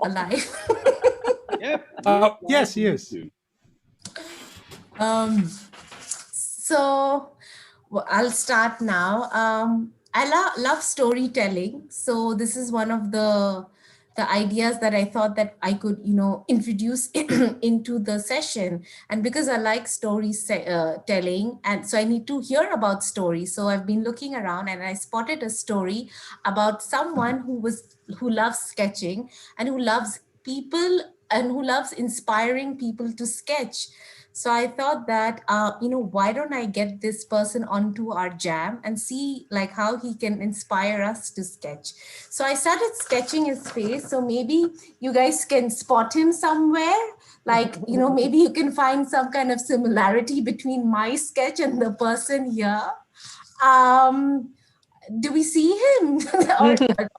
alive. Yep. Yes, he is. So well, I'll start now. I love storytelling. So this is one of the ideas that I thought that I could, introduce into the session. And because I like telling, and so I need to hear about stories. So I've been looking around and I spotted a story about someone who loves sketching and who loves people and who loves inspiring people to sketch. So I thought that, why don't I get this person onto our jam and see like how he can inspire us to sketch. So I started sketching his face. So maybe you guys can spot him somewhere. Like, maybe you can find some kind of similarity between my sketch and the person here. Um, do we see him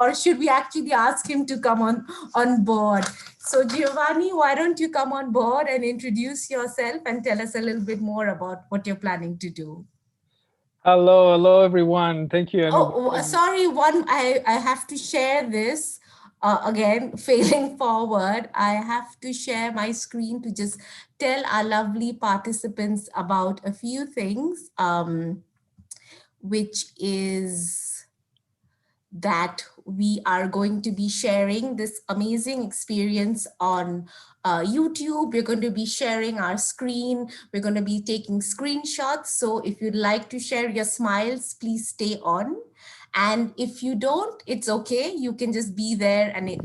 or should we actually ask him to come on board? So Giovanni, why don't you come on board and introduce yourself and tell us a little bit more about what you're planning to do? Hello, everyone. Thank you, Anuba. Sorry, I have to share this again, failing forward. I have to share my screen to just tell our lovely participants about a few things, which is that we are going to be sharing this amazing experience on YouTube. We're going to be sharing our screen. We're going to be taking screenshots. So if you'd like to share your smiles, please stay on. And if you don't, it's okay. You can just be there and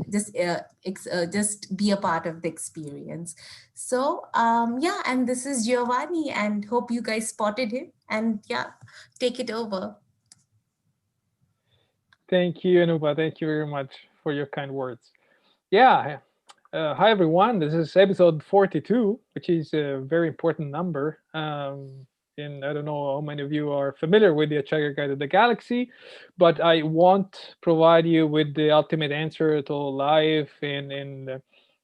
just be a part of the experience. So yeah, and this is Giovanni, and hope you guys spotted him. And yeah, take it over. Thank you, Anuba. Thank you very much for your kind words. Yeah. Hi, everyone. This is episode 42, which is a very important number. And I don't know how many of you are familiar with the Hitchhiker's Guide to the Galaxy, but I won't provide you with the ultimate answer to life in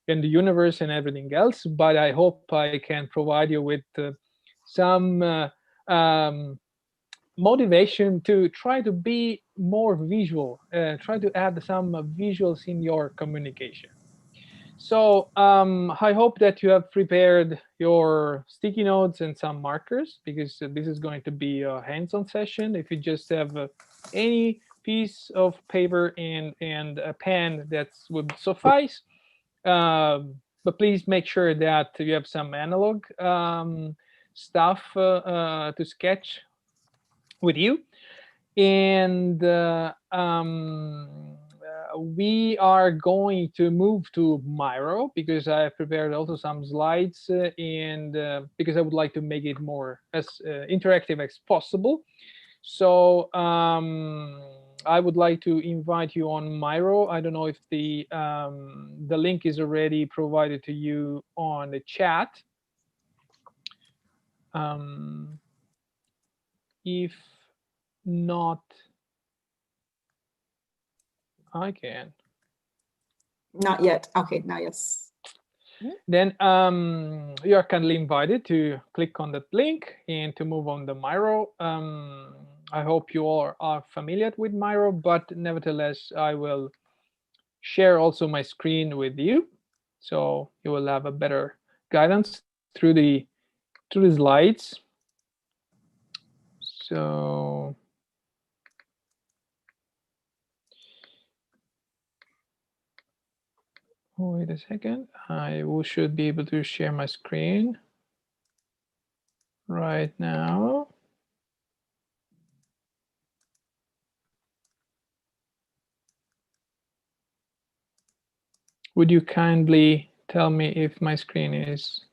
the universe and everything else. But I hope I can provide you with some um, motivation to try to be more visual, try to add some visuals in your communication. So I hope that you have prepared your sticky notes and some markers, because this is going to be a hands-on session. If you just have any piece of paper and a pen, that would suffice. But please make sure that you have some analog stuff to sketch with you. And we are going to move to Miro, because I have prepared also some slides, and because I would like to make it more as interactive as possible. So I would like to invite you on Miro. I don't know if the link is already provided to you on the chat. If not, I can. Not yet. Okay, now yes. Then you are kindly invited to click on that link and to move on the Miro. I hope you all are familiar with Miro, but nevertheless, I will share also my screen with you, so you will have a better guidance through the slides. So wait a second. I should be able to share my screen right now. Would you kindly tell me if my screen is?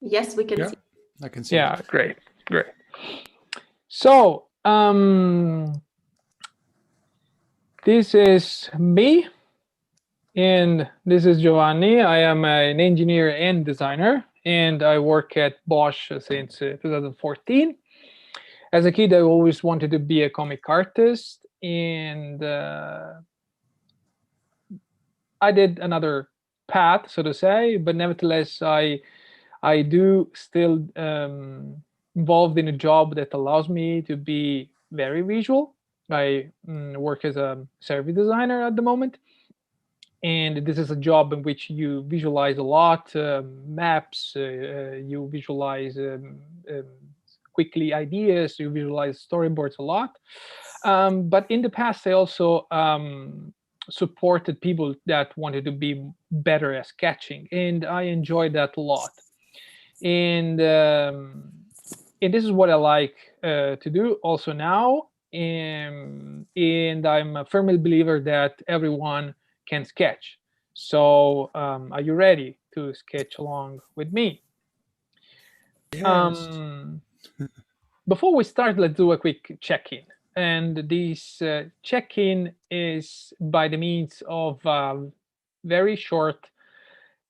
Yes, we can see. I can see. Yeah, great. So this is me, and this is Giovanni. I am an engineer and designer, and I work at Bosch since 2014. As a kid, I always wanted to be a comic artist, and I did another path, so to say, but nevertheless, I do still involved in a job that allows me to be very visual. I work as a service designer at the moment, and this is a job in which you visualize a lot, maps, you visualize quickly ideas, you visualize storyboards a lot. But in the past, I also supported people that wanted to be better at sketching, and I enjoyed that a lot. And and this is what I like to do also now. And I'm a firm believer that everyone can sketch. So are you ready to sketch along with me? Yes. Before we start, let's do a quick check-in. And this check-in is by the means of very short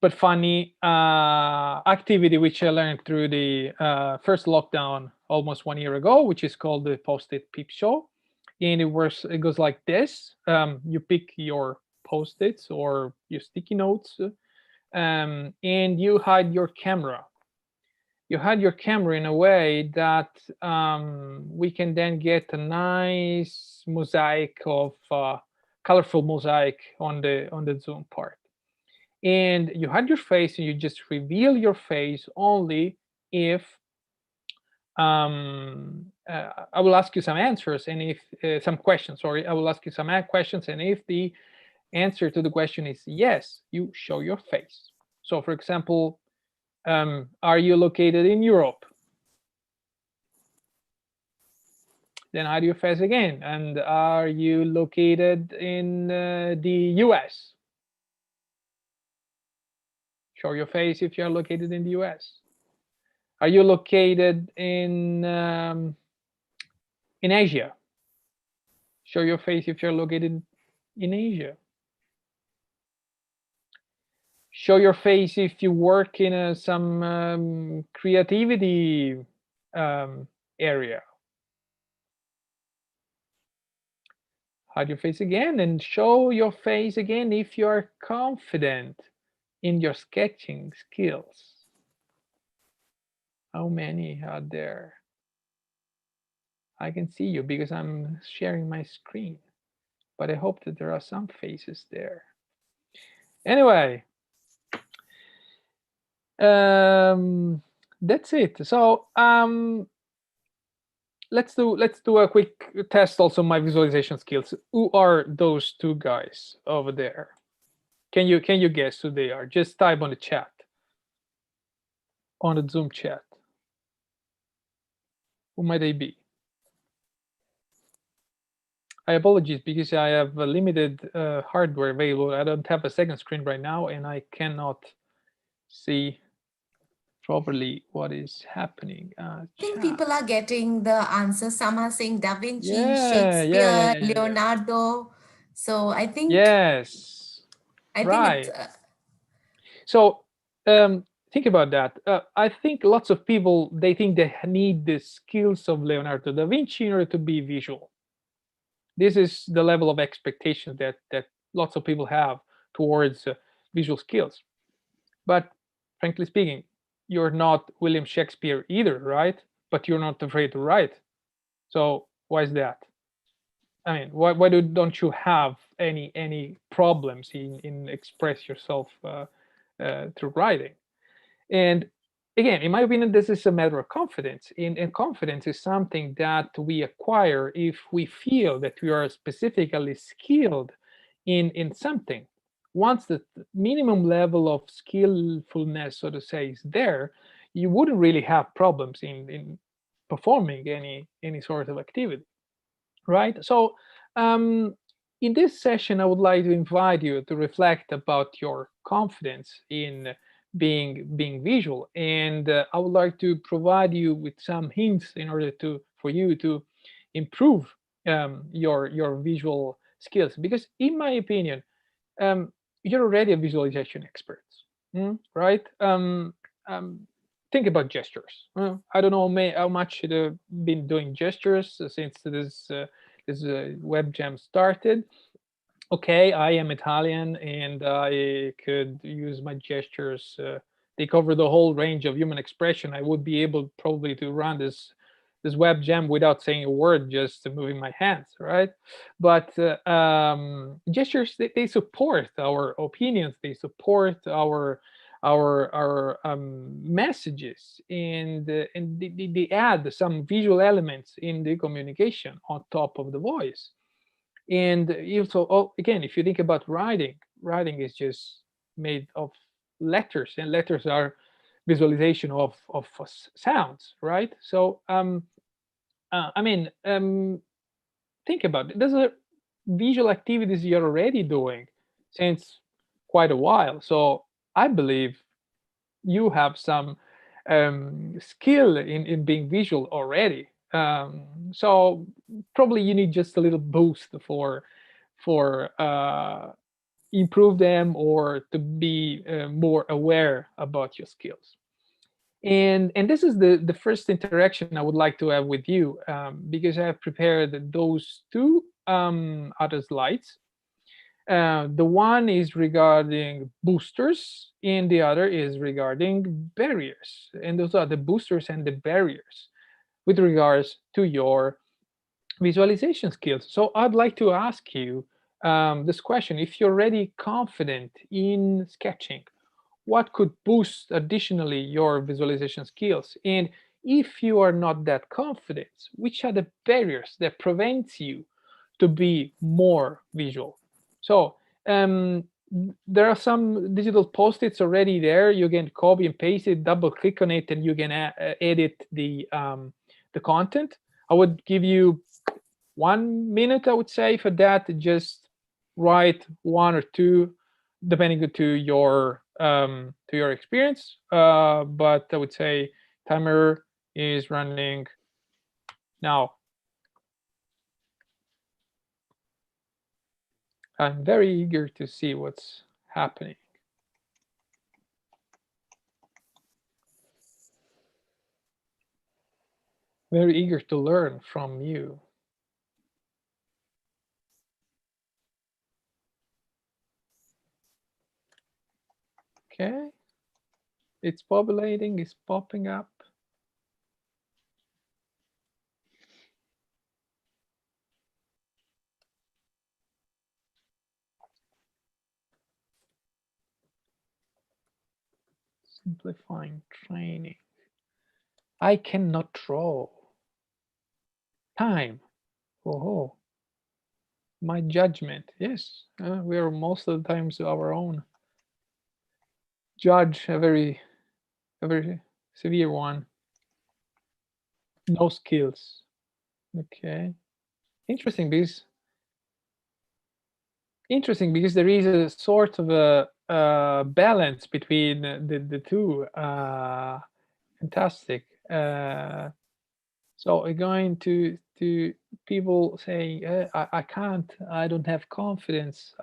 but funny activity which I learned through the first lockdown almost 1 year ago, which is called the Post-it Peep Show. And it goes like this. You pick your Post-its or your sticky notes, and you hide your camera. You hide your camera in a way that we can then get a nice mosaic of colorful mosaic on the Zoom part. And you hide your face and you just reveal your face only if I will ask you some answers, and if some questions, sorry, I will ask you some questions, and if the answer to the question is yes, you show your face. So for example, are you located in Europe? Then hide your face again. And are you located in the US? Show your face if you're located in the US. Are you located in Asia? Show your face if you're located in Asia. Show your face if you work in some creativity area. Hide your face again and show your face again if you are confident in your sketching skills. How many are there? I can see you because I'm sharing my screen, but I hope that there are some faces there. Anyway, that's it. So let's do a quick test also my visualization skills. Who are those two guys over there? Can you guess who they are? Just type on the chat, on the Zoom chat. Who might they be? I apologize because I have a limited hardware available. I don't have a second screen right now, and I cannot see properly what is happening. I think people are getting the answer. Some are saying Da Vinci, Yeah, Shakespeare, yeah. Leonardo. So I think Yes, I think right. it's So think about that. I think lots of people, they think they need the skills of Leonardo da Vinci in order to be visual. This is the level of expectation that lots of people have towards visual skills. But frankly speaking, you're not William Shakespeare either, right? But you're not afraid to write. So why is that? I mean, why don't you have any problems in express yourself through writing? And again, in my opinion, this is a matter of confidence. And confidence is something that we acquire if we feel that we are specifically skilled in something. Once the minimum level of skillfulness, so to say, is there, you wouldn't really have problems in performing any sort of activity, right? So in this session, I would like to invite you to reflect about your confidence in being visual, and I would like to provide you with some hints in order for you to improve your visual skills. Because in my opinion, you're already a visualization expert, right? Think about gestures. I don't know how much you've been doing gestures since this web jam started. Okay, I am Italian and I could use my gestures. They cover the whole range of human expression. I would be able probably to run this this web jam without saying a word, just moving my hands, right? But gestures, they support our opinions, they support our messages, and they add some visual elements in the communication on top of the voice. And also, again, if you think about writing is just made of letters, and letters are visualization of sounds, right? So I mean, think about it. Those are visual activities you're already doing since quite a while. So I believe you have some skill in being visual already. So probably you need just a little boost for improve them, or to be more aware about your skills. And this is the first interaction I would like to have with you, because I have prepared those two other slides. The one is regarding boosters, and the other is regarding barriers. And those are the boosters and the barriers with regards to your visualization skills. So I'd like to ask you this question: if you're already confident in sketching, what could boost additionally your visualization skills? And if you are not that confident, which are the barriers that prevents you to be more visual? So there are some digital post-its already there. You can copy and paste it, double click on it, and you can edit the content. I would give you 1 minute, I would say, for that. Just write one or two, depending to your experience. But I would say timer is running now. I'm very eager to see what's happening. Very eager to learn from you. Okay, it's populating, it's popping up. Simplifying training. I cannot draw. Time. Oh, my judgment. Yes, we are most of the times our own judge, a very severe one. No skills. Okay, interesting because there is a sort of a balance between the two. Fantastic. So we're going to people saying, I can't, I don't have confidence,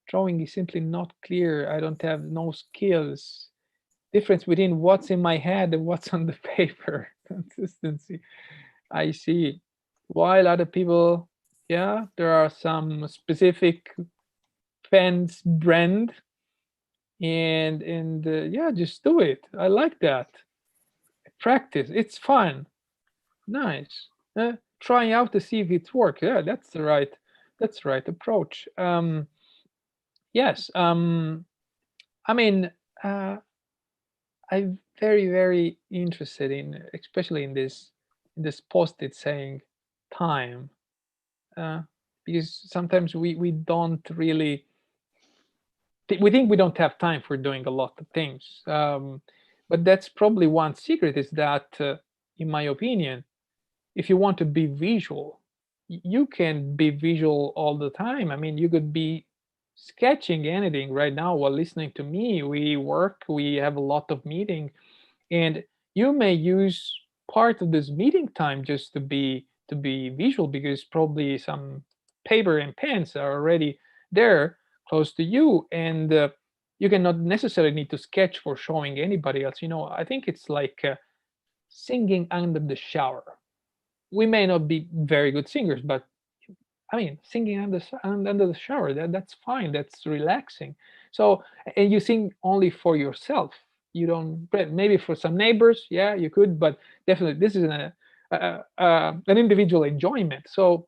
drawing is simply not clear, I don't have no skills. Difference between what's in my head and what's on the paper. Consistency. I see. While other people, yeah, there are some specific fans brand, and yeah, just do it. I like that. Practice. It's fun. Nice. Trying out to see if it works. Yeah, that's the right approach. Yes. I mean, I'm very interested in, especially in this post-it saying time, because sometimes we don't really, we think we don't have time for doing a lot of things, but that's probably one secret, is that in my opinion, if you want to be visual, you can be visual all the time. I mean, you could be sketching anything right now while listening to me. We work, we have a lot of meeting, and you may use part of this meeting time just to be visual, because probably some paper and pens are already there close to you, and you cannot necessarily need to sketch for showing anybody else. I think it's like singing under the shower. We may not be very good singers, but I mean, singing under the shower, that's fine. That's relaxing. So, and you sing only for yourself. you don't, maybe for some neighbors, yeah, you could, but definitely this is an individual enjoyment. So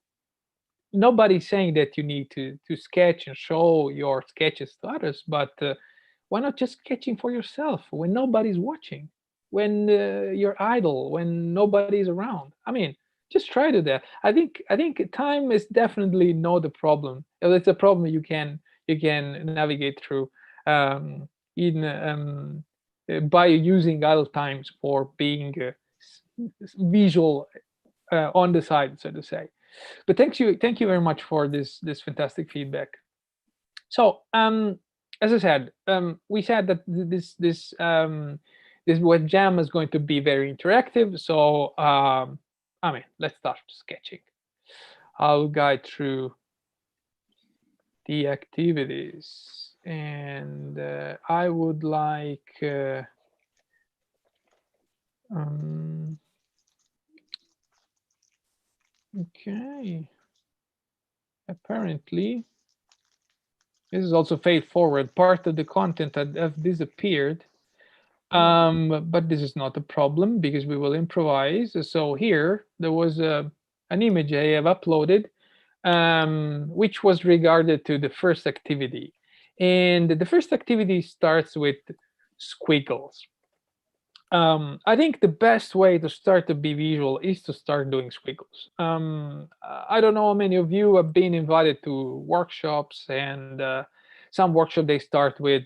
nobody's saying that you need to sketch and show your sketches to others, but why not just sketching for yourself when nobody's watching, when you're idle, when nobody's around? I mean, just try to do that. I think time is definitely not the problem. It's a problem you can navigate through um, in by using idle times for being visual on the side, so to say. But thank you very much for this fantastic feedback. So as I said, we said that this web jam is going to be very interactive. So I mean, let's start sketching. I'll guide through the activities, and I would like okay. Apparently, this is also fade forward. Part of the content have disappeared, but this is not a problem because we will improvise. So here there was an image I have uploaded, which was regarded to the first activity, and the first activity starts with squiggles. I think the best way to start to be visual is to start doing squiggles. I don't know how many of you have been invited to workshops, and some workshop they start with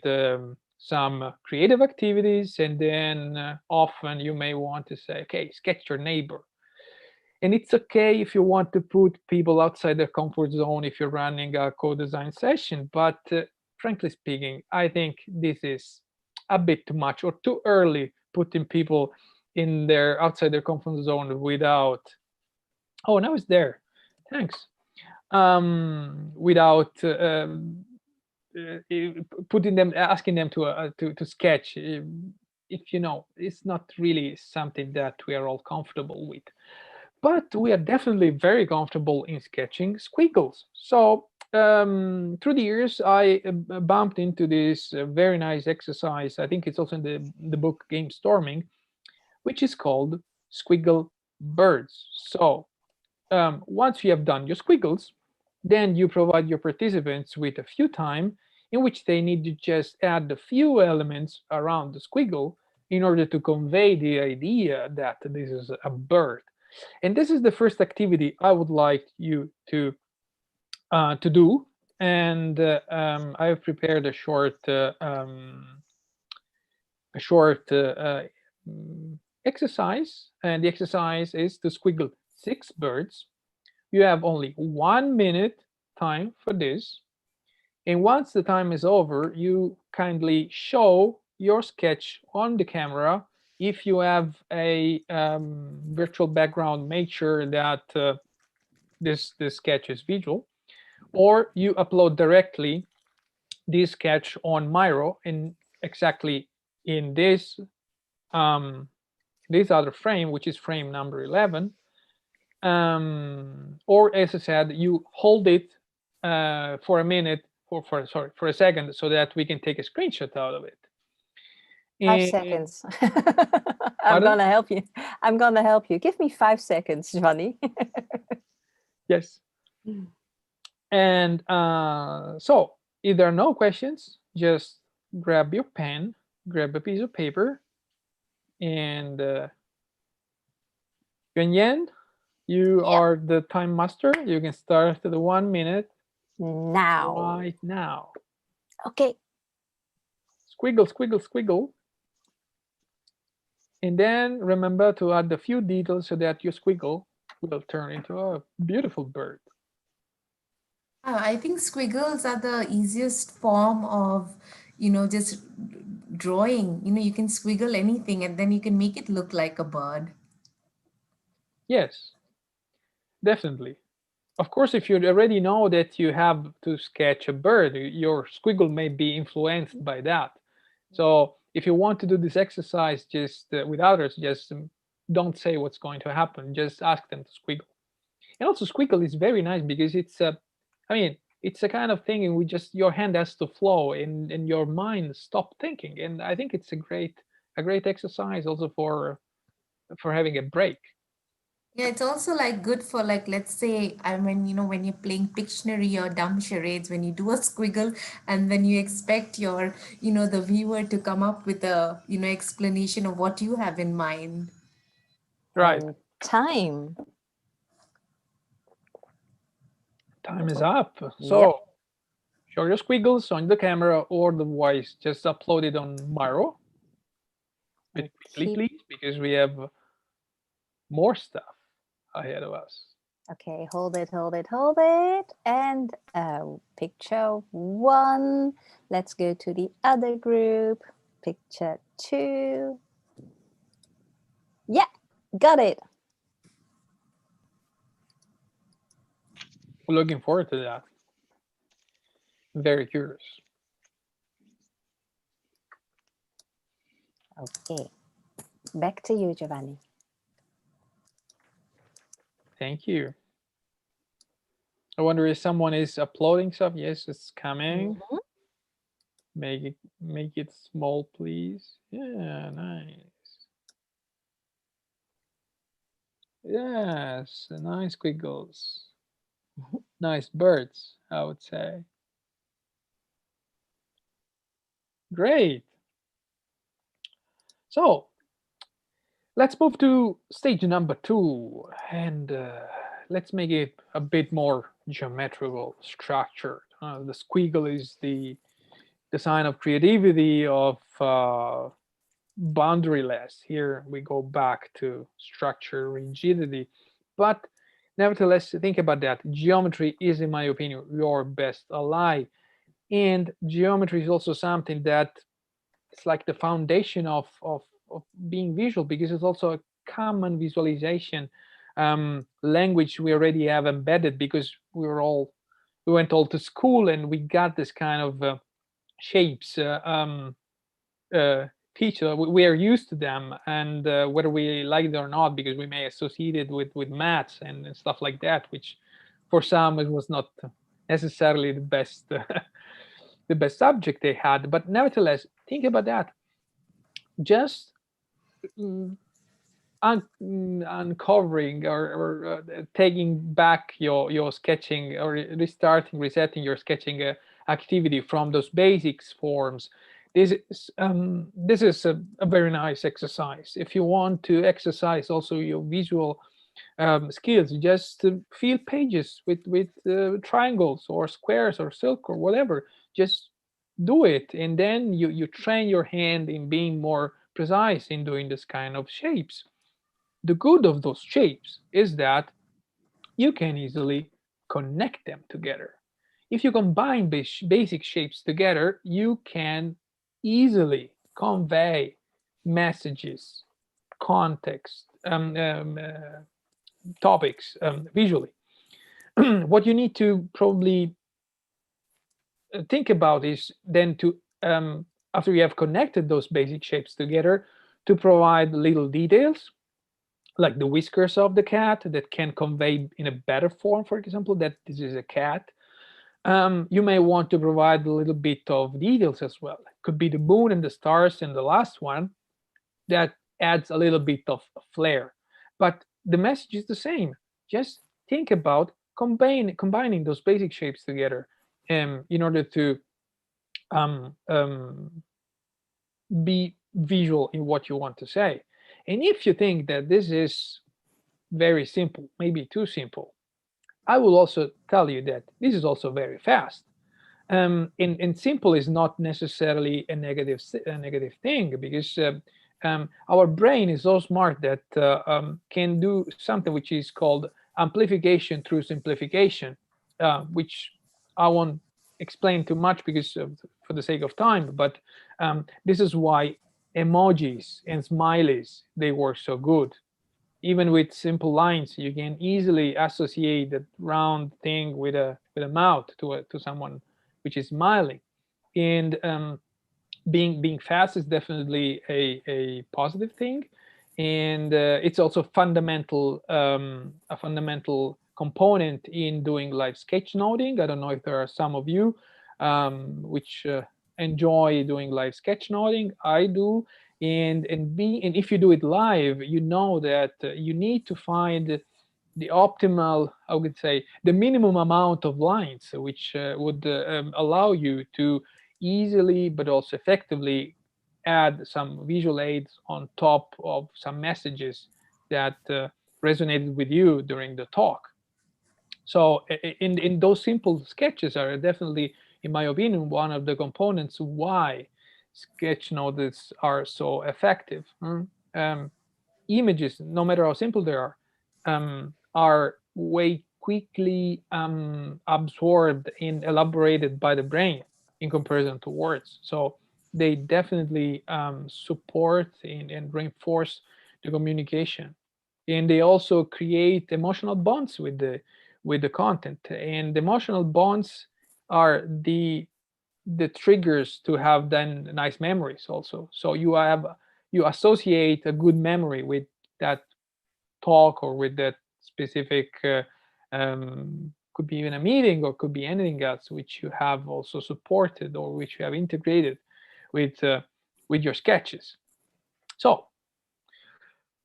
some creative activities, and then often you may want to say, okay, sketch your neighbor. And it's okay if you want to put people outside their comfort zone if you're running a co-design session, but frankly speaking, I think this is a bit too much or too early, putting people in their outside their comfort zone without, oh, now it's there, thanks, without putting them, asking them to sketch, if you know, it's not really something that we are all comfortable with. But we are definitely very comfortable in sketching squiggles. So through the years, I bumped into this very nice exercise. I think it's also in the book Game Storming, which is called Squiggle Birds. So once you have done your squiggles, then you provide your participants with a few time in which they need to just add a few elements around the squiggle in order to convey the idea that this is a bird. And this is the first activity I would like you to do. And I have prepared a short exercise, and the exercise is to squiggle 6 birds. You have only 1 minute time for this, and once the time is over, you kindly show your sketch on the camera. If you have a virtual background, make sure that this sketch is visual, or you upload directly this sketch on Miro in exactly in this this other frame, which is frame number 11. Or as I said, you hold it for a minute, for a second, so that we can take a screenshot out of it. 5 And- seconds. I'm Pardon? gonna help you. I'm gonna help you. Give me 5 seconds, Giovanni. Yes. And so if there are no questions, just grab your pen, grab a piece of paper, and Yuan, you Yeah. are the time master. You can start the 1 minute Now. right now. Okay. Squiggle, squiggle, squiggle. And then remember to add a few details so that your squiggle will turn into a beautiful bird. I think squiggles are the easiest form of, just drawing. You can squiggle anything and then you can make it look like a bird. Yes, definitely. Of course, if you already know that you have to sketch a bird, your squiggle may be influenced by that. So if you want to do this exercise just with others, just don't say what's going to happen. Just ask them to squiggle. And also squiggle is very nice because it's I mean, it's a kind of thing in which just your hand has to flow and your mind stop thinking. And I think it's a great a great exercise also for having a break. Yeah, it's also like good for like, let's say, I mean, when you're playing Pictionary or dumb charades, when you do a squiggle and then you expect your, the viewer to come up with a, explanation of what you have in mind. Right. And time. Time is up. So show your squiggles on the camera or the voice. Just upload it on Miro. Bit quickly, Keep- please, because we have more stuff ahead of us. Okay, hold it. And picture 1. Let's go to the other group. Picture 2. Yeah, got it. Looking forward to that. Very curious. Okay, back to you, Giovanni. Thank you. I wonder if someone is uploading stuff. Yes, it's coming. Mhm. Make it small, please. Yeah, nice. Yes, nice squiggles. Nice birds, I would say. Great. So let's move to stage number 2, and let's make it a bit more geometrical, structured. The squiggle is the sign of creativity, of boundaryless. Here we go back to structure, rigidity, but nevertheless, think about that. Geometry is, in my opinion, your best ally, and geometry is also something that it's like the foundation of being visual, because it's also a common visualization language we already have embedded, because we went all to school and we got this kind of shapes teacher. We are used to them, and whether we like it or not, because we may associate it with maths and stuff like that, which for some it was not necessarily the best the best subject they had. But nevertheless, think about that. Just uncovering or taking back your sketching, or resetting your sketching activity from those basics forms. This is a very nice exercise. If you want to exercise also your visual skills, just fill pages with triangles or squares or silk or whatever. Just do it, and then you train your hand in being more precise in doing this kind of shapes. The good of those shapes is that you can easily connect them together. If you combine basic shapes together, you can easily convey messages, context, topics visually. What you need to probably think about is then to, after you have connected those basic shapes together, to provide little details, like the whiskers of the cat, that can convey in a better form, for example, that this is a cat. You may want to provide a little bit of details as well. It could be the moon and the stars and the last one. That adds a little bit of flair. But the message is the same. Just think about combining those basic shapes together in order to um, um, be visual in what you want to say. And if you think that this is very simple, maybe too simple, I will also tell you that this is also very fast. And simple is not necessarily a negative thing, because our brain is so smart that can do something which is called amplification through simplification, which I won't explain too much because for the sake of time. But this is why emojis and smileys, they work so good. Even with simple lines, you can easily associate that round thing with a mouth to someone which is smiling. And being fast is definitely a positive thing, and it's also fundamental a fundamental component in doing live sketchnoting. I don't know if there are some of you which enjoy doing live sketchnoting. I do, and if you do it live, you know that you need to find the optimal, I would say, the minimum amount of lines, which would allow you to easily but also effectively add some visual aids on top of some messages that resonated with you during the talk. So in those simple sketches are definitely, in my opinion, one of the components why sketch notes are so effective. Images, no matter how simple they are way quickly absorbed and elaborated by the brain in comparison to words. So they definitely support and reinforce the communication, and they also create emotional bonds with the content. And emotional bonds are the triggers to have then nice memories also. So you associate a good memory with that talk or with that specific could be even a meeting or could be anything else which you have also supported or which you have integrated with your sketches. So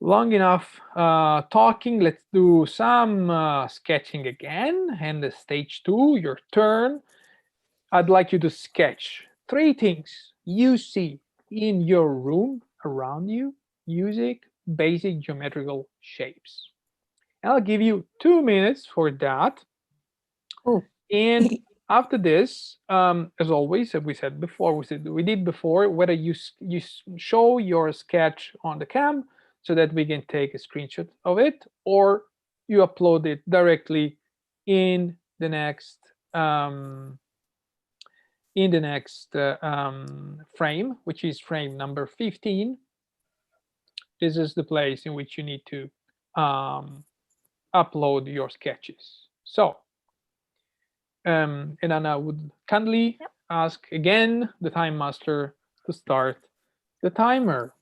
long enough talking, let's do some sketching again. And the stage 2, your turn. I'd like you to sketch 3 things you see in your room around you using basic geometrical shapes. I'll give you 2 minutes for that. Oh. And after this, as always, as we said before, we did before, whether you show your sketch on the cam so that we can take a screenshot of it, or you upload it directly in the next frame, which is frame number 15. This is the place in which you need to upload your sketches. So, and then I would kindly ask again the time master to start the timer.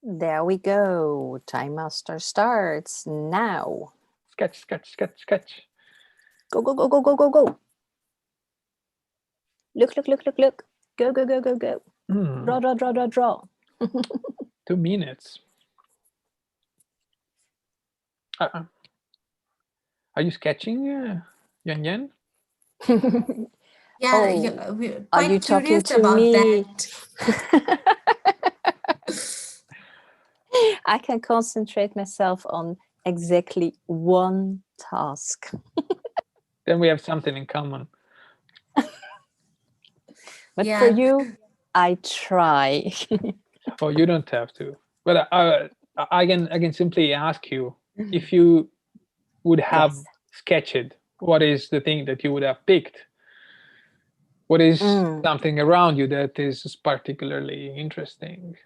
There we go. Time Master starts now. Sketch, sketch, sketch, sketch. Go, go, go, go, go, go, go. Look, look, look, look, look. Go, go, go, go, go. Draw, draw, draw, draw, draw. 2 minutes. Are you sketching, Yan Yan? Yeah, Oh, yeah, we're Are quite you talking curious to about me? that. I can concentrate myself on exactly one task. Then we have something in common. But Yeah. for you, I try. Oh, you don't have to. But I can simply ask you if you would have Yes. sketched, what is the thing that you would have picked? What is something around you that is particularly interesting,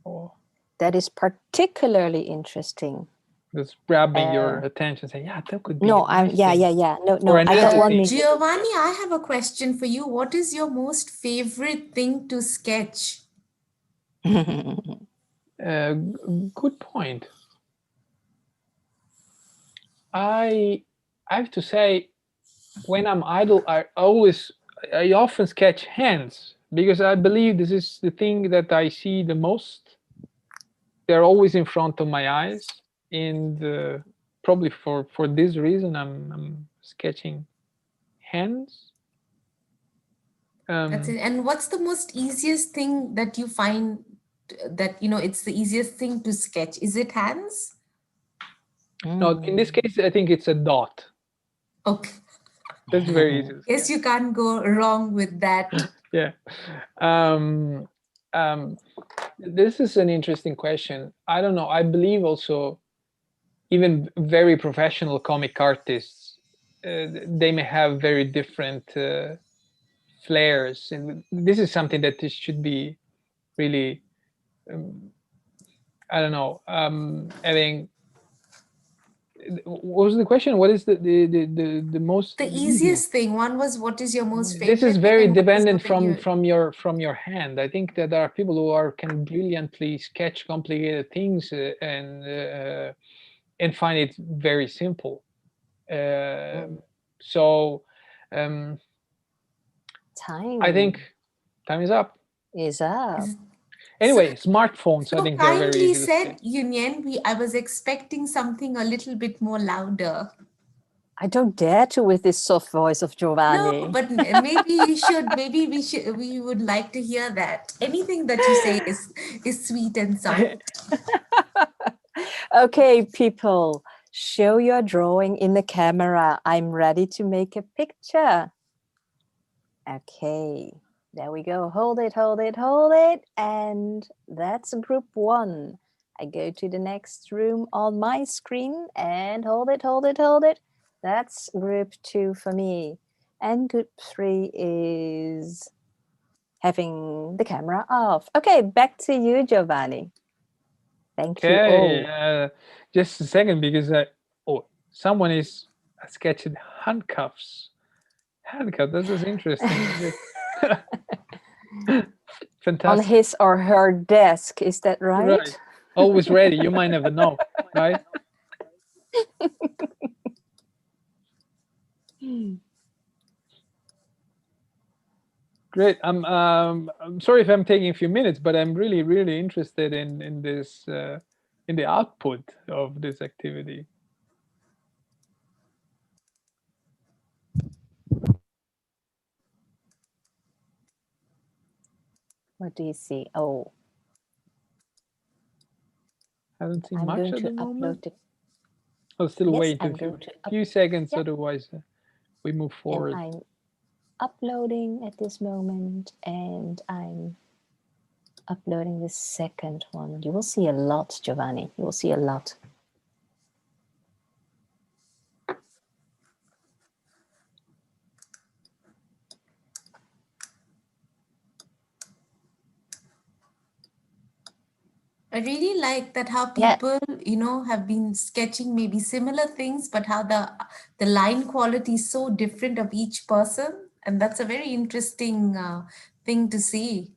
or That is particularly interesting. that's grabbing your attention? Saying, "Yeah, that could be." No, a nice thing." yeah. No, Or I don't another want thing. me. Giovanni, I have a question for you. What is your most favorite thing to sketch? Good point. I have to say, when I'm idle, I often sketch hands, because I believe this is the thing that I see the most. They're always in front of my eyes, and probably for this reason, I'm sketching hands. That's it. And what's the most easiest thing that you find that, it's the easiest thing to sketch? Is it hands? No, in this case, I think it's a dot. Okay. That's very easy. Yes, you can't go wrong with that. Yeah. This is an interesting question. I don't know. I believe also even very professional comic artists, they may have very different flares. And this is something that this should be really, I don't know, having. What was the question? What is the most The easiest thing. One was, what is your most favorite This is thing, very and what is dependent something from your hand. I think that there are people who can brilliantly sketch complicated things and find it very simple. So Time I think time is up. is up. Anyway, smartphones, I So think they're very kindly easy to said, sketch. Union, I was expecting something a little bit more louder. I don't dare to with this soft voice of No, Giovanni. but maybe you should, maybe we would like to hear that. Anything that you say is sweet and soft. Okay, people, show your drawing in the camera. I'm ready to make a picture. Okay, there we go. Hold it, hold it, hold it. And that's group 1. I go to the next room on my screen and hold it, hold it, hold it. That's group 2 for me. And group 3 is having the camera off. Okay, back to you, Giovanni. Thank you all. Okay, just a second, because someone is sketching handcuffs. Handcuffs, this is interesting. On Fantastic. his or her desk, is that right? Right. Always ready. You might never know, right? Great. I'm sorry if I'm taking a few minutes, but I'm really interested in this in the output of this activity. What do you see? Oh, Haven't seen I'm much going at to the moment. upload it. I'll still Yes, wait I'm a going to few seconds, yeah. otherwise we move And forward. I'm uploading at this moment, and I'm uploading the second one. You will see a lot, Giovanni. You will see a lot. I really like that how Yeah. people, have been sketching maybe similar things, but how the line quality is so different of each person. And that's a very interesting thing to see.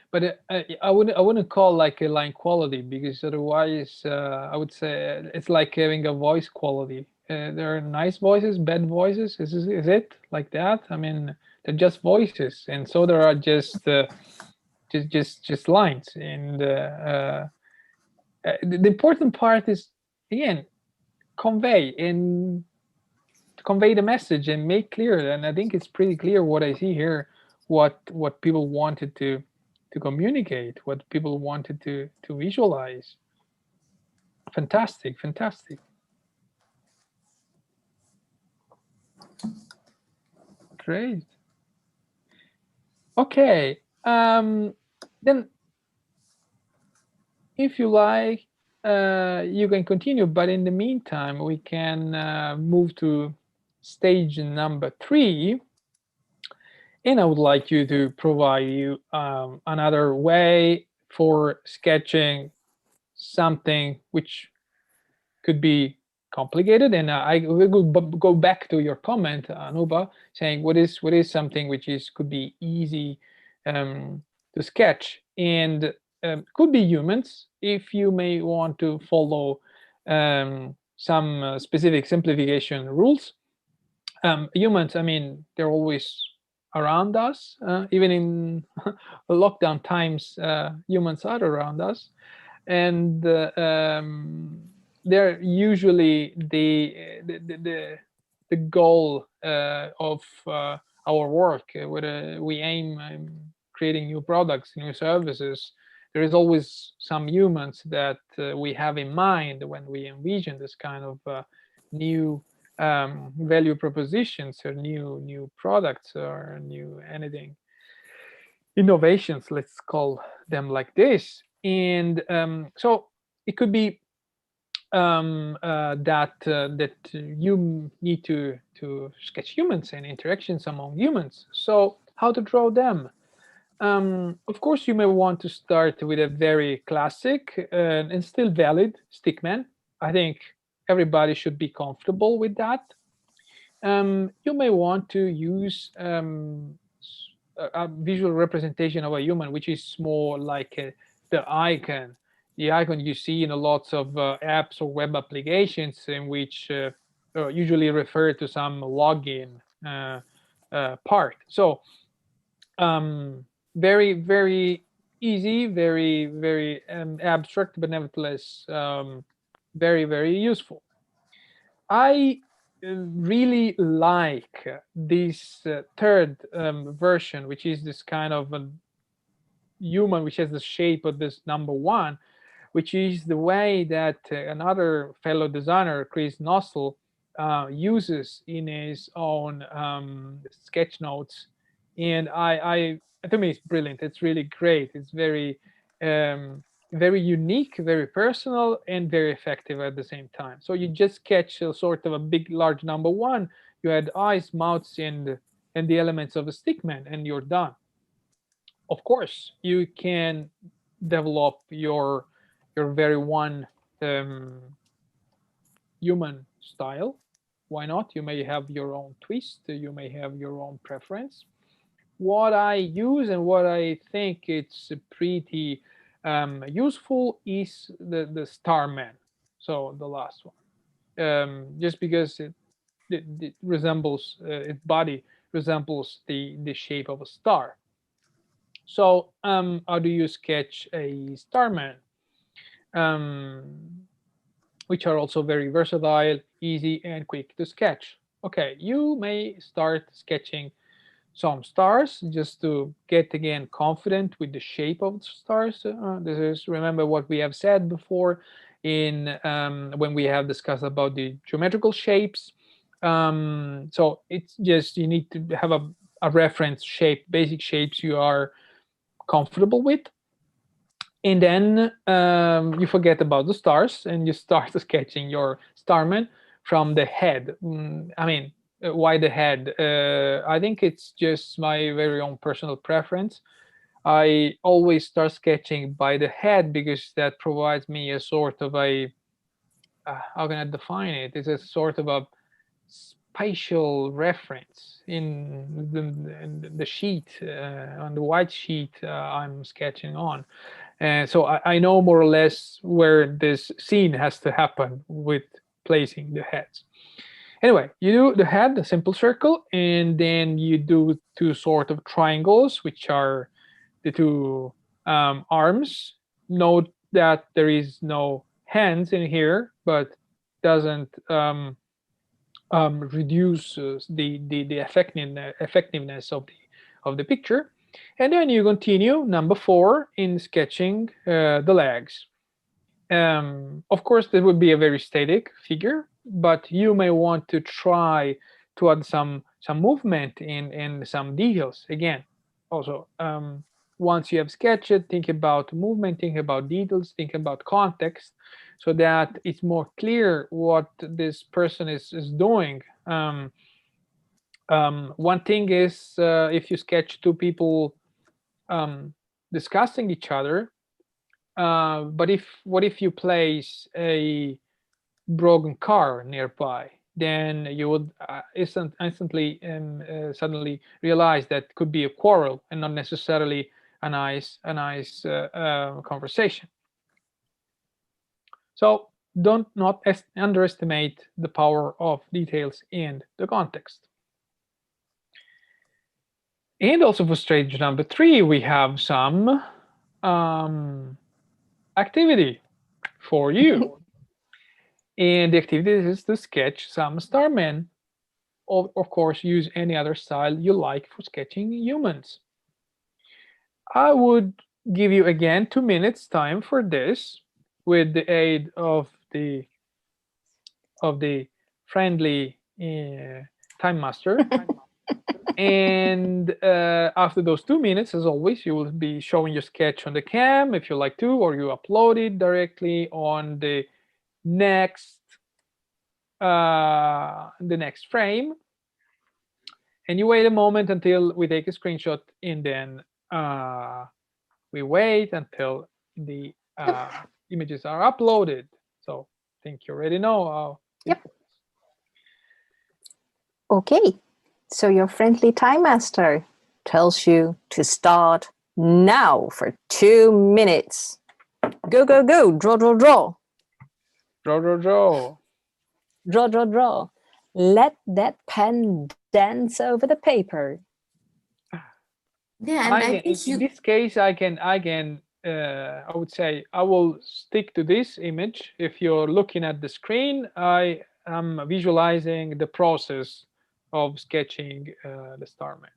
But I wouldn't call like a line quality, because otherwise I would say it's like having a voice quality. There are nice voices, bad voices. Is it like that? I mean, they're just voices, and so there are just lines. And the important part is, again, convey the message and make clear. And I think it's pretty clear what I see here, what people wanted to communicate, what people wanted to visualize. Fantastic. Great. Okay, then if you like, you can continue, but in the meantime we can move to stage number 3. And I would like you to provide you another way for sketching something which could be complicated. And I will go back to your comment, Anuba, saying what is something which could be easy to sketch, and could be humans if you may want to follow some specific simplification rules. Humans, I mean, they're always around us, even in lockdown times. Humans are around us, and they're usually the goal of our work. Whether we aim creating new products, new services, there is always some humans that we have in mind when we envision this kind of new value propositions, or new products, or new anything, innovations, let's call them like this. And so it could be that you need to sketch humans and interactions among humans. So how to draw them? Of course, you may want to start with a very classic and still valid stickman. I think everybody should be comfortable with that. You may want to use a visual representation of a human, which is more like the icon you see in a lots of apps or web applications, in which usually refer to some login part. So very easy, very, very abstract, but nevertheless very, very useful. I really like this third version, which is this kind of a human which has the shape of this number one, which is the way that another fellow designer, Chris Nossel, uses in his own sketch notes. And to me, it's brilliant. It's really great. It's very, very unique, very personal, and very effective at the same time. So you just sketch a sort of a big, large number one. You add eyes, mouths, and the elements of a stickman, and you're done. Of course, you can develop your very one human style. Why not? You may have your own twist. You may have your own preference. What I use and what I think it's pretty useful is the Starman. So the last one, just because it resembles its body resembles the shape of a star. So how do you sketch a Starman? Which are also very versatile, easy, and quick to sketch. Okay, you may start sketching some stars just to get again confident with the shape of the stars. This is, remember what we have said before in when we have discussed about the geometrical shapes. So it's just you need to have a reference shape, basic shapes you are comfortable with. And then you forget about the stars and you start sketching your starman from the head. I mean, why the head? I think it's just my very own personal preference. I always start sketching by the head because that provides me a sort of a, how can I define it? It's a sort of a spatial reference in the sheet, on the white sheet I'm sketching on. And so I know more or less where this scene has to happen with placing the heads. Anyway, you do the head, the simple circle, and then you do two sort of triangles, which are the two arms. Note that there is no hands in here, but doesn't reduce the effectiveness of the picture. And then you continue, number 4, in sketching the legs. Of course, this would be a very static figure, but you may want to try to add some movement in some details. Again, also, once you have sketched it, think about movement, think about details, think about context, so that it's more clear what this person is doing. One thing is if you sketch two people discussing each other, but what if you place a broken car nearby? Then you would instantly suddenly realize that could be a quarrel and not necessarily a nice conversation. So don't not underestimate the power of details and the context. And also for stage number 3, we have some activity for you. And the activity is to sketch some starmen. Of course, use any other style you like for sketching humans. I would give you again 2 minutes time for this with the aid of the friendly time master. And after those 2 minutes, as always, you will be showing your sketch on the cam if you like to, or you upload it directly on the next frame, and you wait a moment until we take a screenshot, and then we wait until the images are uploaded. So I think you already know how. Yep. Okay, so your friendly time master tells you to start now for 2 minutes. Go, go, go, draw, draw, draw. Draw, draw, draw. Draw, draw, draw. Let that pen dance over the paper. Yeah, and I in think you, this case, I would say I will stick to this image. If you're looking at the screen, I am visualizing the process of sketching the starman.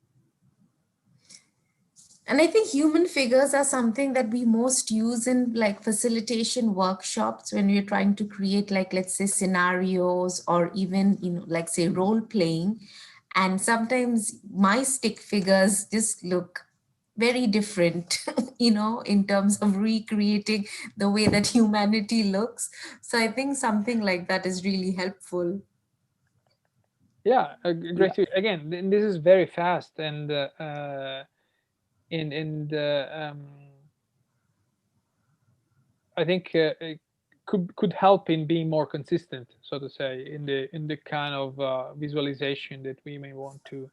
and I think human figures are something that we most use in like facilitation workshops when we're trying to create, like, let's say scenarios, or even, like say role playing. And sometimes my stick figures just look very different, in terms of recreating the way that humanity looks. So I think something like that is really helpful. Yeah, great. Again, this is very fast, and in the I think it could help in being more consistent, so to say, in the kind of visualization that we may want to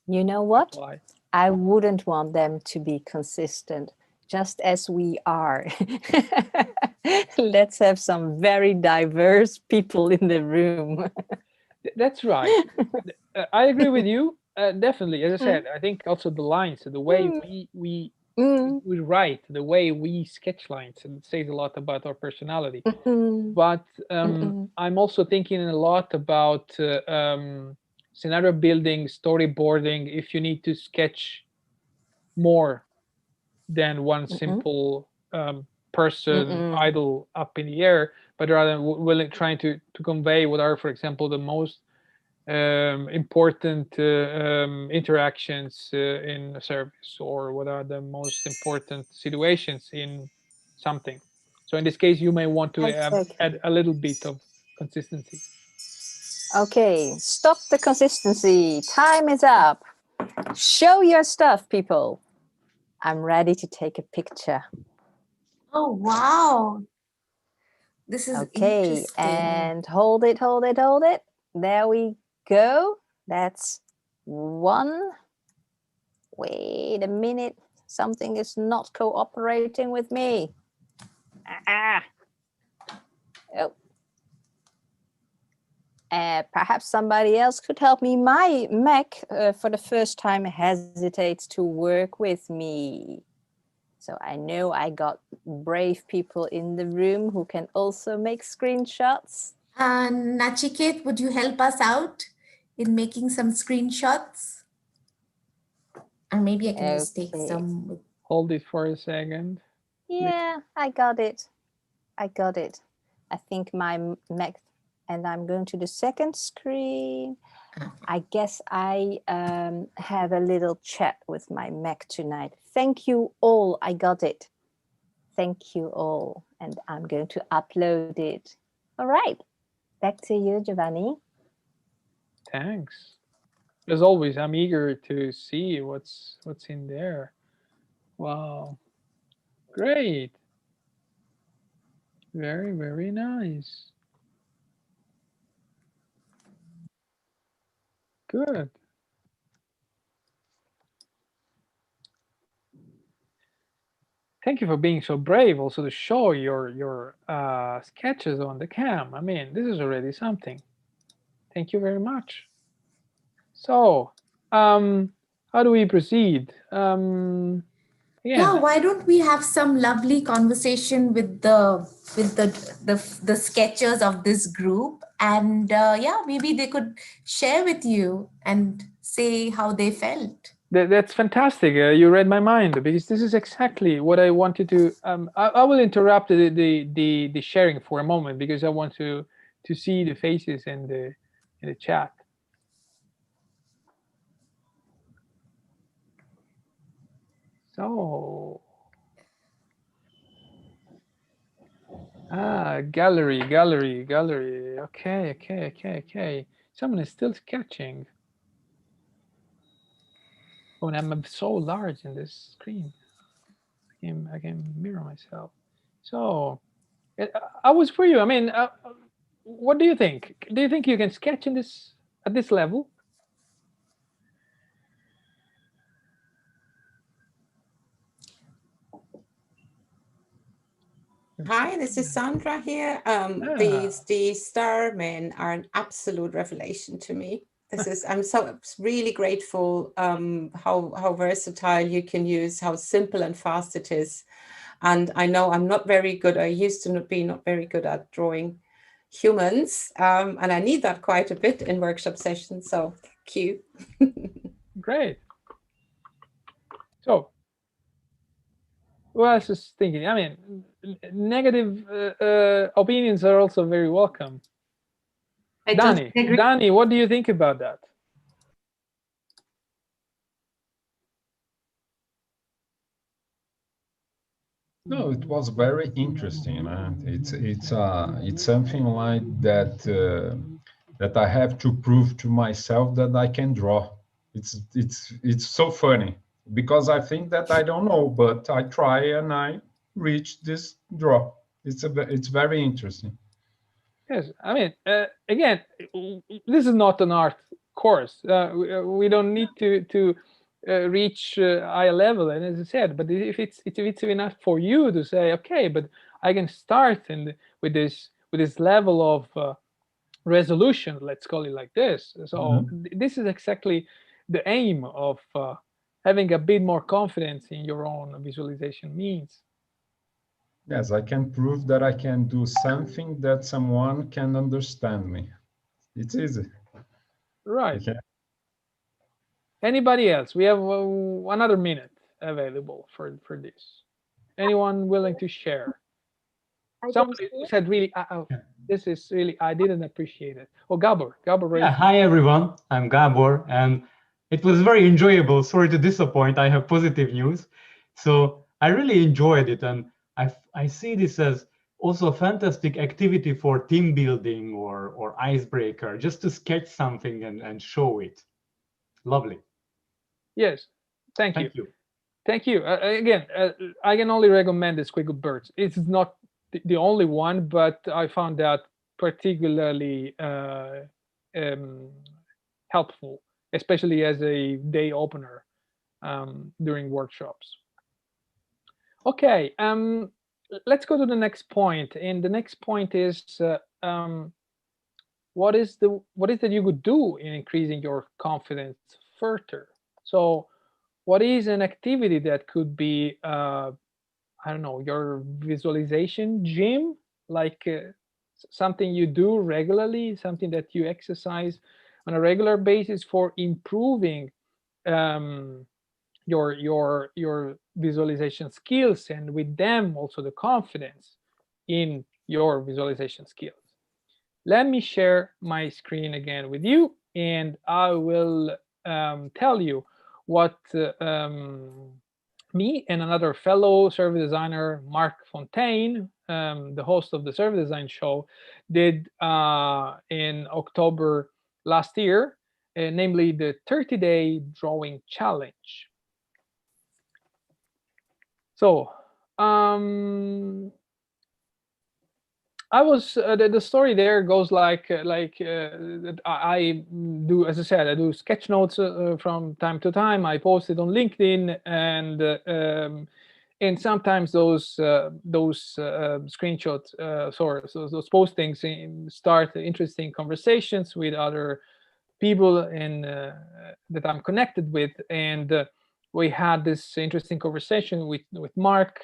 You know what? apply. I wouldn't want them to be consistent, just as we are. Let's have some very diverse people in the room. That's right. I agree with you. Definitely, as I said, I think also the lines, the way we Mm, write, the way we sketch lines, and it says a lot about our personality. mm, But mm, I'm also thinking a lot about scenario building, storyboarding. If you need to sketch more than one simple person mm. idle up in the air, but rather than willing trying to convey what are, for example, the most important interactions in a service, or what are the most important situations in something. So in this case, you may want to Exactly. add a little bit of consistency. Okay, stop the consistency. Time is up. Show your stuff, people. I'm ready to take a picture. Oh, wow. This is Okay, interesting. and hold it, hold it, hold it. There we go. That's one. Wait a minute. Something is not cooperating with me. Ah. Oh. Perhaps somebody else could help me. My Mac, for the first time, hesitates to work with me. So I know I got brave people in the room who can also make screenshots. Nachiket, would you help us out in making some screenshots? And maybe I can just take Okay. some. Hold it for a second. Yeah, I got it. I got it. I think my Mac, and I'm going to the second screen. I guess I have a little chat with my Mac tonight. Thank you all. I got it. Thank you all. And I'm going to upload it. All right. Back to you, Giovanni. Thanks. As always, I'm eager to see what's in there. Wow. Great. Very, very nice. Good. Thank you for being so brave also to show your sketches on the cam. I mean, this is already something. Thank you very much. So, how do we proceed? Yeah, Again, why don't we have some lovely conversation with the sketchers of this group, and yeah, maybe they could share with you and say how they felt. that's fantastic. You read my mind, because this is exactly what I wanted to. I will interrupt the sharing for a moment, because I want to see the faces in the chat. So, gallery. Okay. Someone is still sketching. Oh, and I'm so large in this screen. I can mirror myself. So, I was for you. I mean, what do you think? Do you think you can sketch in this at this level? Hi, this is Sandra here. Ah. The starmen are an absolute revelation to me. I'm so really grateful how versatile you can use, how simple and fast it is. And I know I'm not very good. I used to be not very good at drawing humans, and I need that quite a bit in workshop sessions. So thank you. Great. So, what else is thinking? I mean, negative opinions are also very welcome. Danny, what do you think about that? No, it was very interesting. It's something like that that I have to prove to myself that I can draw. It's so funny because I think that I don't know, but I try and I reach this draw. It's very interesting. Yes, I mean, again, this is not an art course. We don't need to reach high level, and as I said, but if it's enough for you to say, okay, but I can start with this level of resolution, let's call it like this. So this is exactly the aim of having a bit more confidence in your own visualization means. Yes, I can prove that I can do something that someone can understand me. It's easy. Right. Okay. Anybody else? We have another minute available for this. Anyone willing to share? Somebody said really, this is really, I didn't appreciate it. Oh, Gabor. Yeah, hi everyone. I'm Gabor, and it was very enjoyable. Sorry to disappoint. I have positive news. So I really enjoyed it, and I see this as also a fantastic activity for team building or icebreaker, just to sketch something and show it. Lovely. Yes, thank you. Thank you. Again, I can only recommend the Squiggle Birds. It's not the only one, but I found that particularly helpful, especially as a day opener during workshops. Okay, let's go to the next point, and the next point is what is that you could do in increasing your confidence further? So, what is an activity that could be I don't know, your visualization gym, like something you do regularly, something that you exercise on a regular basis for improving your visualization skills, and with them also the confidence in your visualization skills. Let me share my screen again with you, and I will tell you what me and another fellow service designer, Mark Fontaine, the host of the Service Design Show, did in October last year, namely the 30-day drawing challenge. So I was the story there goes like I do, as I said, I do sketch notes from time to time. I post it on LinkedIn, and sometimes those screenshots, so those postings start interesting conversations with other people that I'm connected with, and we had this interesting conversation with Mark,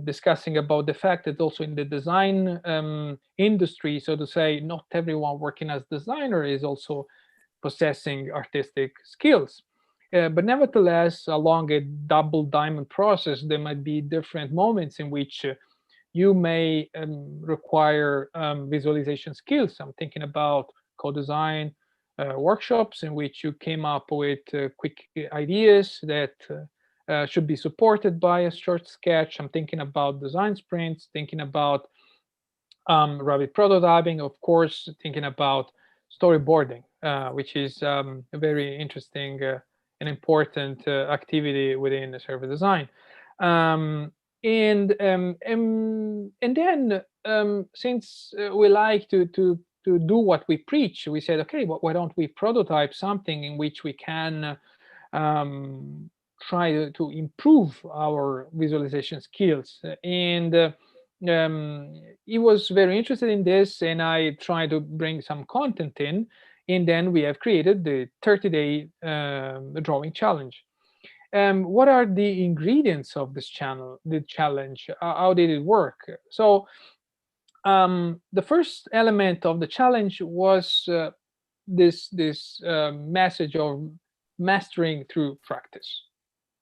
discussing about the fact that also in the design industry, so to say, not everyone working as designer is also possessing artistic skills. But nevertheless, along a double diamond process, there might be different moments in which you may require visualization skills. I'm thinking about co-design workshops in which you came up with quick ideas that should be supported by a short sketch. I'm thinking about design sprints, thinking about rapid prototyping, of course, thinking about storyboarding, which is a very interesting and important activity within the service design. And then since we like to do what we preach, we said, okay, why don't we prototype something in which we can try to improve our visualization skills. And he was very interested in this, and I tried to bring some content in. And then we have created the 30-day drawing challenge. What are the ingredients of this the challenge? How did it work? So the first element of the challenge was this message of mastering through practice.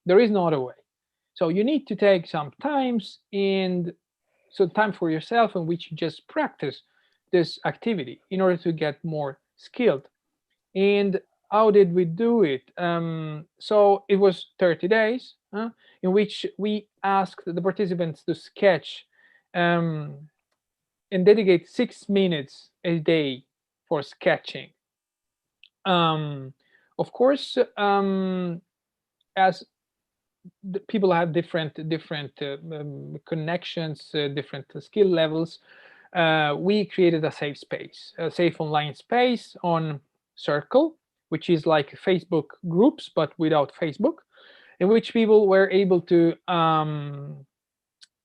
There is no other way. So you need to take some times and so time for yourself in which you just practice this activity in order to get more skilled. And how did we do it? So it was 30 days in which we asked the participants to sketch um, and dedicate 6 minutes a day for sketching. Of course, as people have different connections, different skill levels, we created a safe space, a safe online space on Circle, which is like Facebook groups but without Facebook, in which people were able to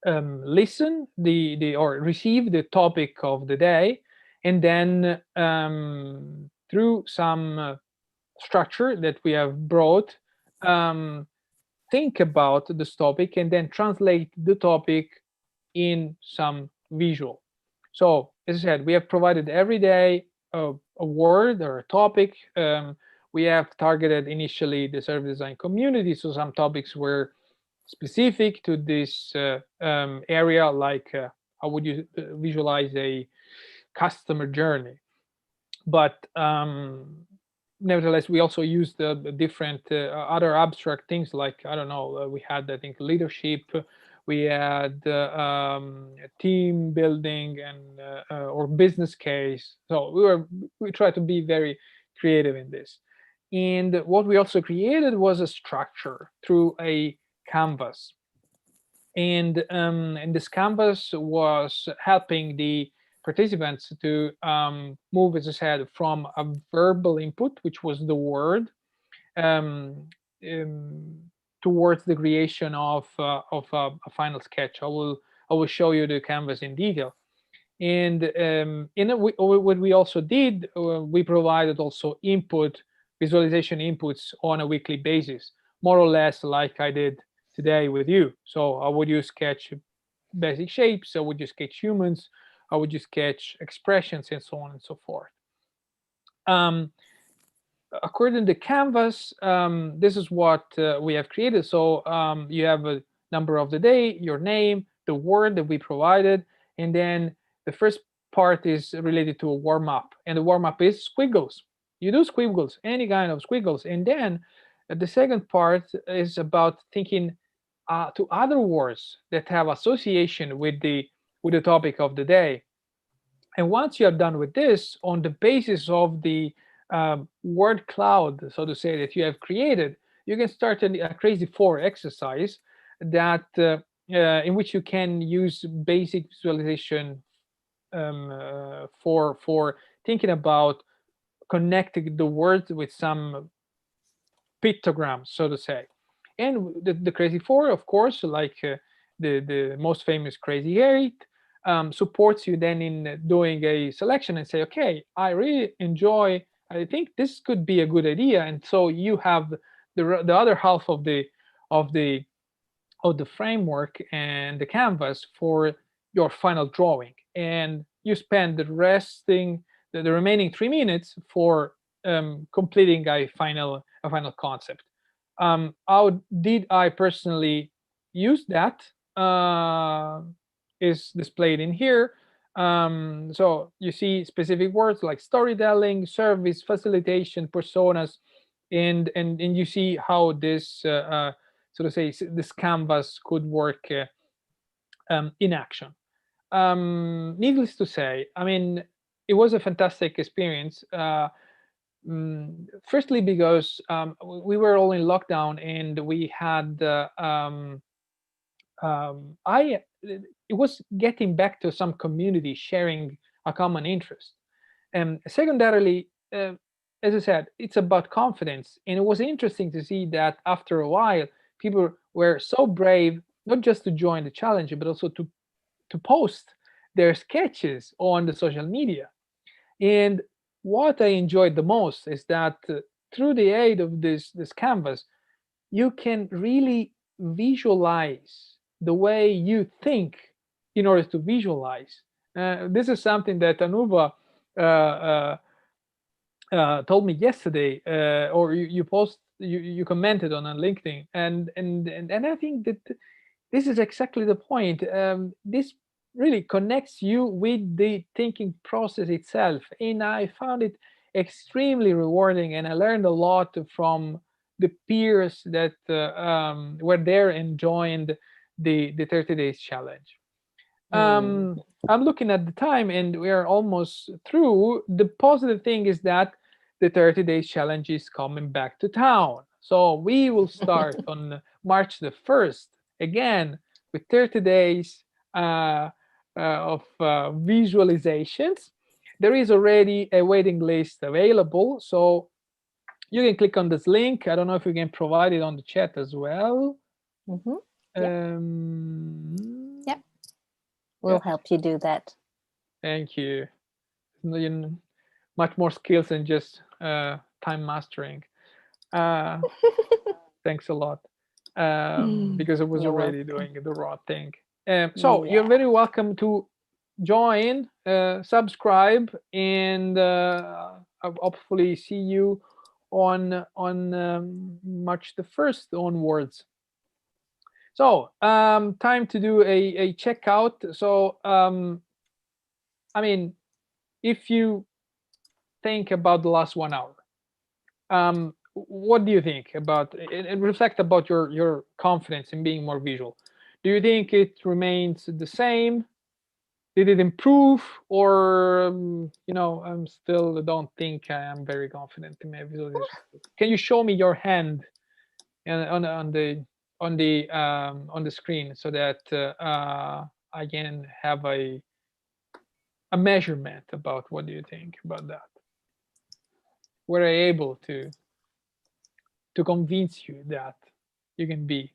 listen or receive the topic of the day, and then through some structure that we have brought, think about this topic and then translate the topic in some visual. So as I said, we have provided every day a word or a topic. We have targeted initially the service design community, so some topics were specific to this area, like how would you visualize a customer journey. But nevertheless, we also used the different other abstract things, like, I don't know, we had, I think, leadership, we had team building and or business case. So we tried to be very creative in this. And what we also created was a structure through a canvas. And this canvas was helping the participants to move, as I said, from a verbal input, which was the word, towards the creation of a final sketch. I will show you the canvas in detail. And what we also did, we provided also visualization inputs on a weekly basis, more or less like I did today with you. So I would use sketch basic shapes, I would use sketch humans, I would use sketch expressions, and so on and so forth. According to Canvas, this is what we have created. So you have a number of the day, your name, the word that we provided, and then the first part is related to a warm-up, and the warm-up is squiggles. You do squiggles, any kind of squiggles, and then the second part is about thinking to other words that have association with the topic of the day. And once you are done with this, on the basis of the word cloud, so to say, that you have created, you can start a crazy 4 exercise that in which you can use basic visualization for thinking about connecting the words with some pictograms, so to say. And the crazy 4, of course, like the most famous crazy 8, supports you then in doing a selection and say, okay, I really enjoy, I think this could be a good idea. And so you have the other half of the framework and the canvas for your final drawing, and you spend the remaining 3 minutes for completing a final concept. How did I personally use that is displayed in here. So you see specific words like storytelling, service, facilitation, personas, and you see how this so to say this canvas could work in action. Needless to say, I mean, it was a fantastic experience. Firstly, because we were all in lockdown, and we had it was getting back to some community, sharing a common interest. And secondarily, as I said, it's about confidence, and it was interesting to see that after a while, people were so brave not just to join the challenge, but also to post their sketches on the social media. And what I enjoyed the most is that through the aid of this canvas, you can really visualize the way you think in order to visualize. This is something that Anuva told me yesterday, or you commented on LinkedIn, and I think that this is exactly the point. This really connects you with the thinking process itself, and I found it extremely rewarding, and I learned a lot from the peers that were there and joined the 30 days challenge. I'm looking at the time and we are almost through. The positive thing is that the 30 days challenge is coming back to town. So we will start on March the 1st again with 30 days of visualizations. There is already a waiting list available. So you can click on this link. I don't know if you can provide it on the chat as well. Yep. We'll help you do that. Thank you. Much more skills than just time mastering. Thanks a lot. Because I was You're already welcome. doing the raw thing. So you're very welcome to join, subscribe, and I'll hopefully see you on March the 1st onwards. So time to do a checkout. So I mean, if you think about the last 1 hour, what do you think about and reflect about your confidence in being more visual? Do you think it remains the same? Did it improve, or I'm still don't think I am very confident in my visualization? Can you show me your hand on the screen so that I can have a measurement about what do you think about that? Were I able to convince you that you can be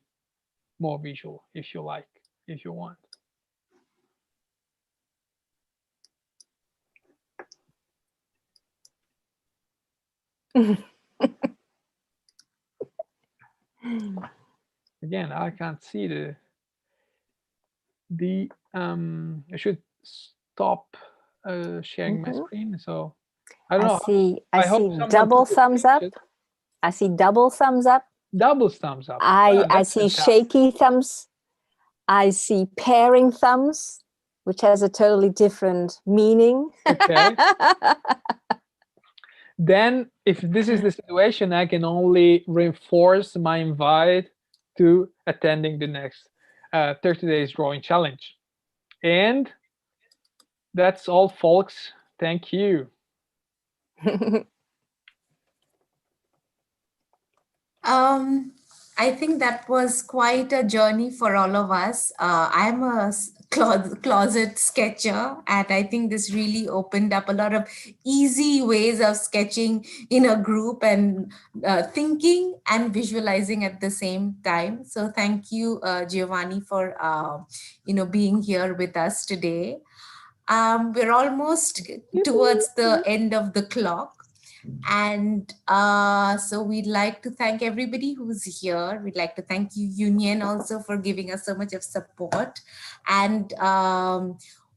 more visual if you like, if you want? Again, I can't see the I should stop sharing my screen. So I don't know. I see double thumbs up. I see double thumbs up. Double thumbs up. I see shaky thumbs. I see pairing thumbs, which has a totally different meaning. Okay. Then if this is the situation, I can only reinforce my invite to attending the next 30 days drawing challenge. And that's all, folks. Thank you. I think that was quite a journey for all of us. I'm a closet sketcher, and I think this really opened up a lot of easy ways of sketching in a group and thinking and visualizing at the same time. So thank you, Giovanni, for being here with us today. We're almost towards the end of the clock. And so we'd like to thank everybody who's here. We'd like to thank you, Union, also for giving us so much of support. And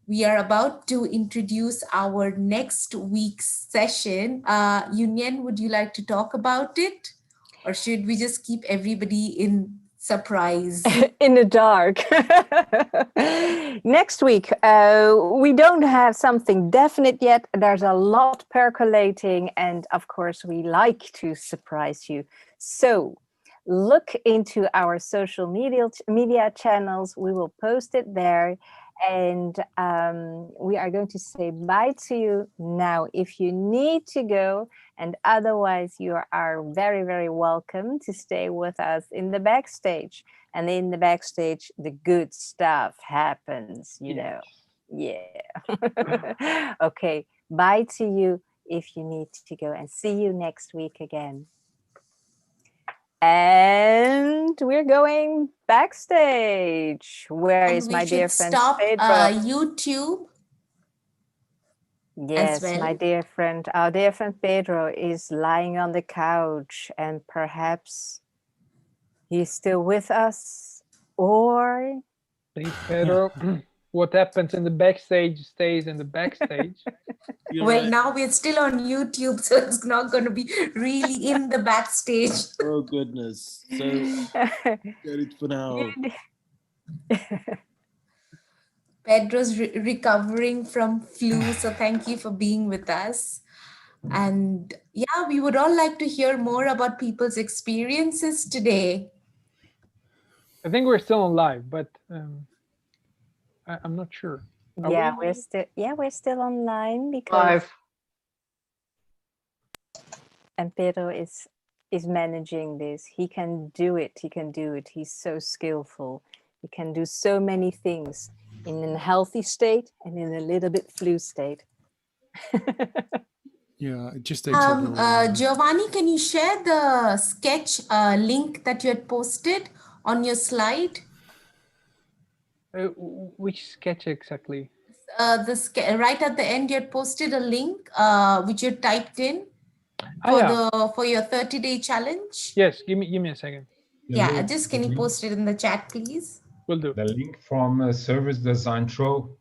we are about to introduce our next week's session. Union, would you like to talk about it? Or should we just keep everybody in surprise? In the dark. Next week, we don't have something definite yet. There's a lot percolating, and of course, we like to surprise you. So look into our social media channels. We will post it there. And we are going to say bye to you now if you need to go, and otherwise you are very, very welcome to stay with us in the backstage. And in the backstage, the good stuff happens, you know. Yeah. Okay, bye to you if you need to go, and see you next week again. And we're going backstage. Where is my dear friend? Stop YouTube. Yes, well. my dear friend, our dear friend Pedro is lying on the couch, and perhaps he's still with us, or Please, Pedro, what happens in the backstage stays in the backstage. You're Well, right. now we're still on YouTube, so it's not going to be really in the backstage. Oh goodness. So get it for now. Pedro's recovering from flu, so thank you for being with us. And yeah, we would all like to hear more about people's experiences today. I think we're still on live, but I'm not sure. Are yeah, we? we're still online because Live. and Pedro is managing this. He can do it. He can do it. He's so skillful. He can do so many things in a healthy state and in a little bit flu state. Yeah, it just takes a little while. Giovanni, can you share the sketch link that you had posted on your slide? Which sketch exactly? Right at the end, you had posted a link which you typed in for your 30-day challenge. Yes, give me a second. Yeah, just can you post it in the chat, please? Will do. The link from Service Design Show.